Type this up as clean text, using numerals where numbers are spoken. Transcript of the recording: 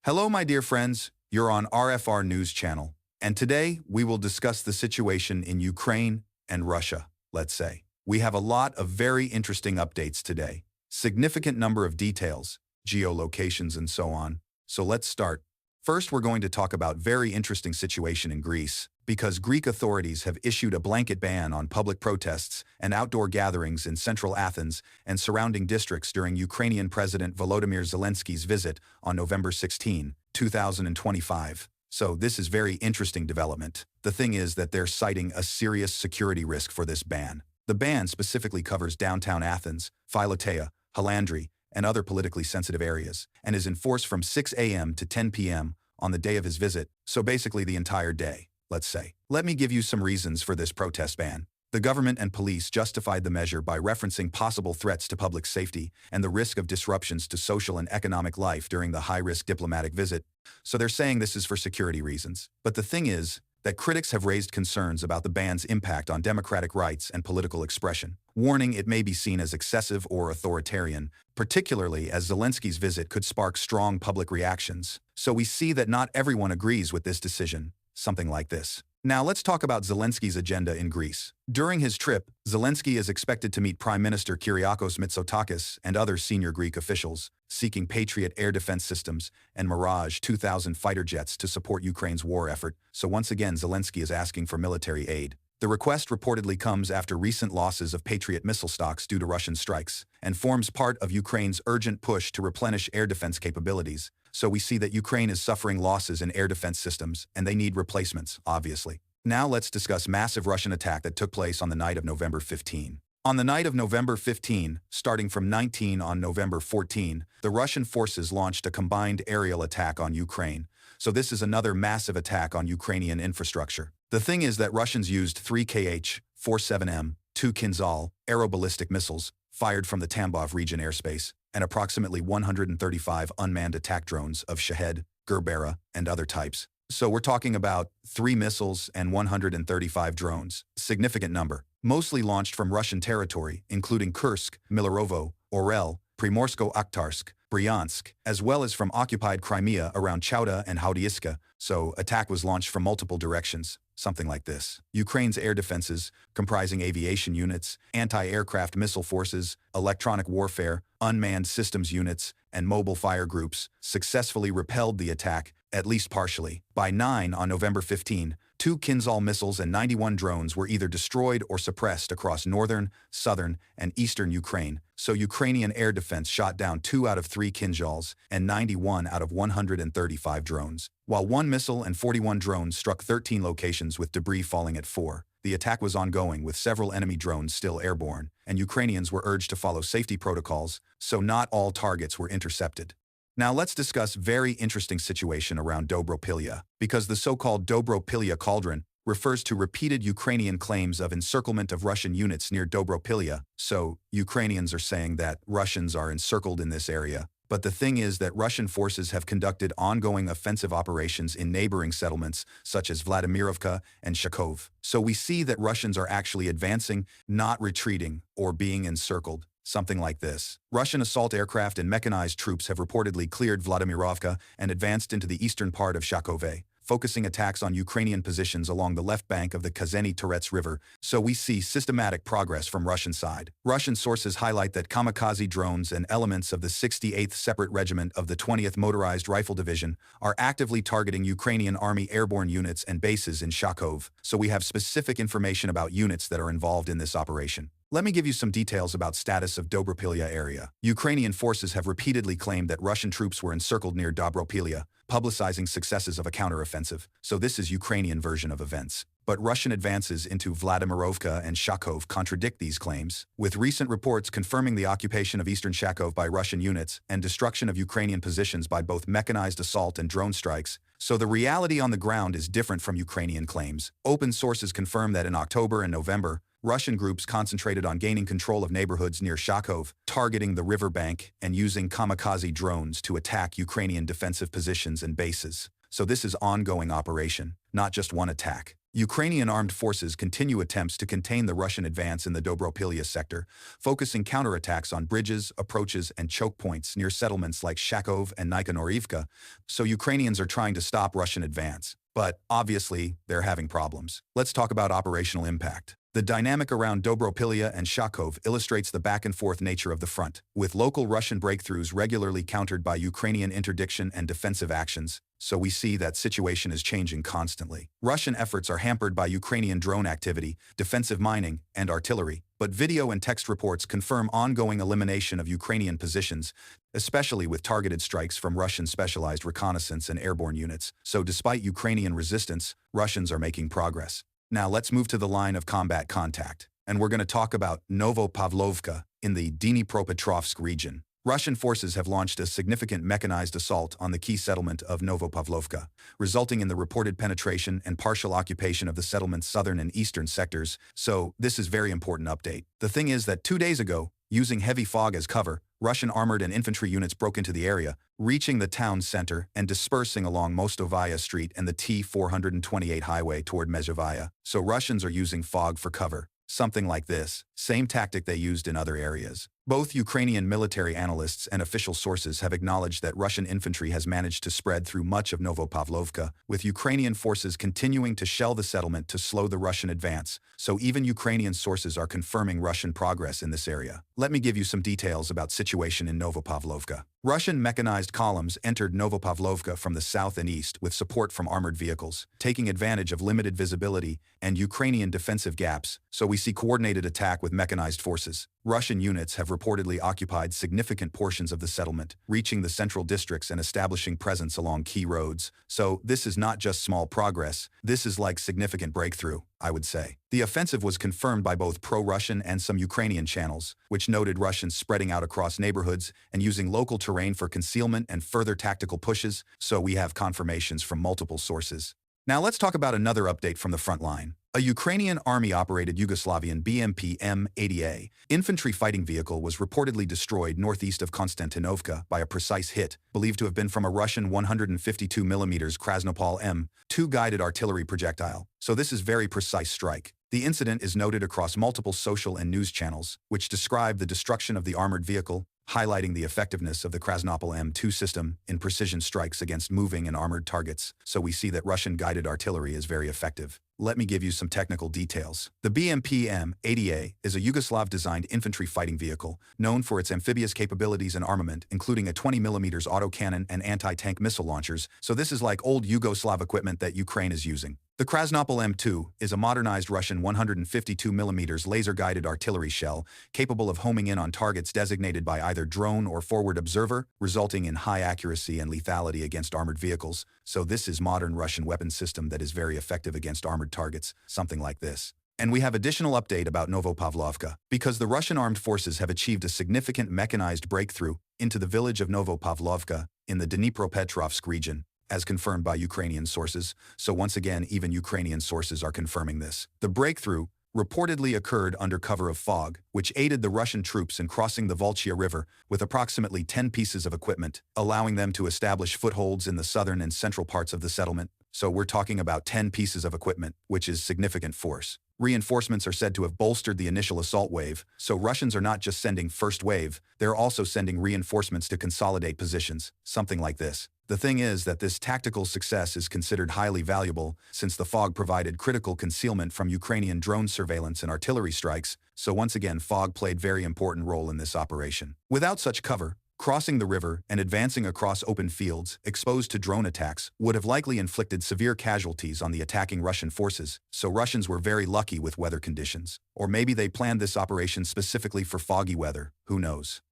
Hello, my dear friends. You're on RFR News Channel, and today we will discuss the situation in Ukraine and Russia, let's say. We have a lot of very interesting updates today, significant number of details, geolocations, and so on. So let's start. First, we're going to talk about very interesting situation in Greece, because Greek authorities have issued a blanket ban on public protests and outdoor gatherings in central Athens and surrounding districts during Ukrainian President Volodymyr Zelensky's visit on November 16, 2025. So this is very interesting development. The thing is that they're citing a serious security risk for this ban. The ban specifically covers downtown Athens, Philotea, Halandri, and other politically sensitive areas, and is in force from 6 a.m. to 10 p.m. on the day of his visit, so basically the entire day, let's say. Let me give you some reasons for this protest ban. The government and police justified the measure by referencing possible threats to public safety and the risk of disruptions to social and economic life during the high-risk diplomatic visit, so they're saying this is for security reasons. But the thing is that critics have raised concerns about the ban's impact on democratic rights and political expression, warning it may be seen as excessive or authoritarian, particularly as Zelensky's visit could spark strong public reactions. So we see that not everyone agrees with this decision, something like this. Now let's talk about Zelensky's agenda in Greece. During his trip, Zelensky is expected to meet Prime Minister Kyriakos Mitsotakis and other senior Greek officials, seeking Patriot air defense systems and Mirage 2000 fighter jets to support Ukraine's war effort. So once again, Zelensky is asking for military aid. The request reportedly comes after recent losses of Patriot missile stocks due to Russian strikes, and forms part of Ukraine's urgent push to replenish air defense capabilities. So we see that Ukraine is suffering losses in air defense systems, and they need replacements, obviously. Now let's discuss massive Russian attack that took place on the night of November 15. On the night of November 15, starting from 19 on November 14, the Russian forces launched a combined aerial attack on Ukraine. So this is another massive attack on Ukrainian infrastructure. The thing is that Russians used 3 Kh-47M, 2 Kinzhal, aeroballistic missiles, fired from the Tambov region airspace, and approximately 135 unmanned attack drones of Shahed, Gerbera, and other types. So we're talking about 3 missiles and 135 drones, significant number, mostly launched from Russian territory, including Kursk, Milarovo, Orel, Primorsko-Akhtarsk, Bryansk, as well as from occupied Crimea around Chauda and Haudiyska. So attack was launched from multiple directions, something like this. Ukraine's air defenses, comprising aviation units, anti-aircraft missile forces, electronic warfare, unmanned systems units, and mobile fire groups, successfully repelled the attack, at least partially. By 9 on November 15, 2 Kinzhal missiles and 91 drones were either destroyed or suppressed across northern, southern, and eastern Ukraine, so Ukrainian air defense shot down 2 out of 3 Kinzhals and 91 out of 135 drones, while 1 missile and 41 drones struck 13 locations with debris falling at 4. The attack was ongoing with several enemy drones still airborne, and Ukrainians were urged to follow safety protocols, so not all targets were intercepted. Now let's discuss very interesting situation around Dobropilya, because the so-called Dobropilya cauldron refers to repeated Ukrainian claims of encirclement of Russian units near Dobropilya, so Ukrainians are saying that Russians are encircled in this area. But the thing is that Russian forces have conducted ongoing offensive operations in neighboring settlements such as Vladimirovka and Shakov. So we see that Russians are actually advancing, not retreating or being encircled. Something like this. Russian assault aircraft and mechanized troops have reportedly cleared Vladimirovka and advanced into the eastern part of Shakove, focusing attacks on Ukrainian positions along the left bank of the Kazeni-Terets River, so we see systematic progress from Russian side. Russian sources highlight that kamikaze drones and elements of the 68th Separate Regiment of the 20th Motorized Rifle Division are actively targeting Ukrainian Army airborne units and bases in Shakov, so we have specific information about units that are involved in this operation. Let me give you some details about status of Dobropilya area. Ukrainian forces have repeatedly claimed that Russian troops were encircled near Dobropilya, publicizing successes of a counteroffensive, so this is Ukrainian version of events. But Russian advances into Vladimirovka and Shakov contradict these claims, with recent reports confirming the occupation of eastern Shakov by Russian units and destruction of Ukrainian positions by both mechanized assault and drone strikes. So the reality on the ground is different from Ukrainian claims. Open sources confirm that in October and November, Russian groups concentrated on gaining control of neighborhoods near Shakov, targeting the riverbank and using kamikaze drones to attack Ukrainian defensive positions and bases. So this is ongoing operation, not just one attack. Ukrainian armed forces continue attempts to contain the Russian advance in the Dobropilya sector, focusing counterattacks on bridges, approaches, and choke points near settlements like Shakov and Nikonorivka, so Ukrainians are trying to stop Russian advance. But, obviously, they're having problems. Let's talk about operational impact. The dynamic around Dobropilya and Shakov illustrates the back-and-forth nature of the front, with local Russian breakthroughs regularly countered by Ukrainian interdiction and defensive actions, so we see that situation is changing constantly. Russian efforts are hampered by Ukrainian drone activity, defensive mining, and artillery, but video and text reports confirm ongoing elimination of Ukrainian positions, especially with targeted strikes from Russian specialized reconnaissance and airborne units, so despite Ukrainian resistance, Russians are making progress. Now let's move to the line of combat contact, and we're going to talk about Novopavlovka in the Dnipropetrovsk region. Russian forces have launched a significant mechanized assault on the key settlement of Novopavlovka, resulting in the reported penetration and partial occupation of the settlement's southern and eastern sectors, so this is a very important update. The thing is that 2 days ago, using heavy fog as cover, Russian armored and infantry units broke into the area, reaching the town center and dispersing along Mostovaya Street and the T-428 highway toward Mezhevaya. So Russians are using fog for cover. Something like this, same tactic they used in other areas. Both Ukrainian military analysts and official sources have acknowledged that Russian infantry has managed to spread through much of Novopavlovka, with Ukrainian forces continuing to shell the settlement to slow the Russian advance, so even Ukrainian sources are confirming Russian progress in this area. Let me give you some details about situation in Novopavlovka. Russian mechanized columns entered Novopavlovka from the south and east with support from armored vehicles, taking advantage of limited visibility and Ukrainian defensive gaps, so we see coordinated attack with mechanized forces. Russian units have reportedly occupied significant portions of the settlement, reaching the central districts and establishing presence along key roads. So this is not just small progress, this is like significant breakthrough, I would say. The offensive was confirmed by both pro-Russian and some Ukrainian channels, which noted Russians spreading out across neighborhoods and using local terrain for concealment and further tactical pushes, so we have confirmations from multiple sources. Now let's talk about another update from the front line. A Ukrainian army-operated Yugoslavian BMP M80A infantry fighting vehicle was reportedly destroyed northeast of Konstantinovka by a precise hit, believed to have been from a Russian 152mm Krasnopol M2 guided artillery projectile. So this is very precise strike. The incident is noted across multiple social and news channels, which describe the destruction of the armored vehicle, highlighting the effectiveness of the Krasnopol M2 system in precision strikes against moving and armored targets, so we see that Russian guided artillery is very effective. Let me give you some technical details. The BMP M80A is a Yugoslav-designed infantry fighting vehicle, known for its amphibious capabilities and armament, including a 20mm autocannon and anti-tank missile launchers, so this is like old Yugoslav equipment that Ukraine is using. The Krasnopol M2 is a modernized Russian 152mm laser-guided artillery shell, capable of homing in on targets designated by either drone or forward observer, resulting in high accuracy and lethality against armored vehicles. So this is modern Russian weapon system that is very effective against armored targets, something like this. And we have additional update about Novopavlovka, because the Russian armed forces have achieved a significant mechanized breakthrough into the village of Novopavlovka in the Dnipropetrovsk region, as confirmed by Ukrainian sources, so once again even Ukrainian sources are confirming this. The breakthrough reportedly occurred under cover of fog, which aided the Russian troops in crossing the Volchya River with approximately 10 pieces of equipment, allowing them to establish footholds in the southern and central parts of the settlement. So we're talking about 10 pieces of equipment, which is significant force. Reinforcements are said to have bolstered the initial assault wave, so Russians are not just sending first wave, they're also sending reinforcements to consolidate positions, something like this. The thing is that this tactical success is considered highly valuable, since the fog provided critical concealment from Ukrainian drone surveillance and artillery strikes, so once again fog played very important role in this operation. Without such cover, crossing the river and advancing across open fields exposed to drone attacks would have likely inflicted severe casualties on the attacking Russian forces, so Russians were very lucky with weather conditions. Or maybe they planned this operation specifically for foggy weather, who knows.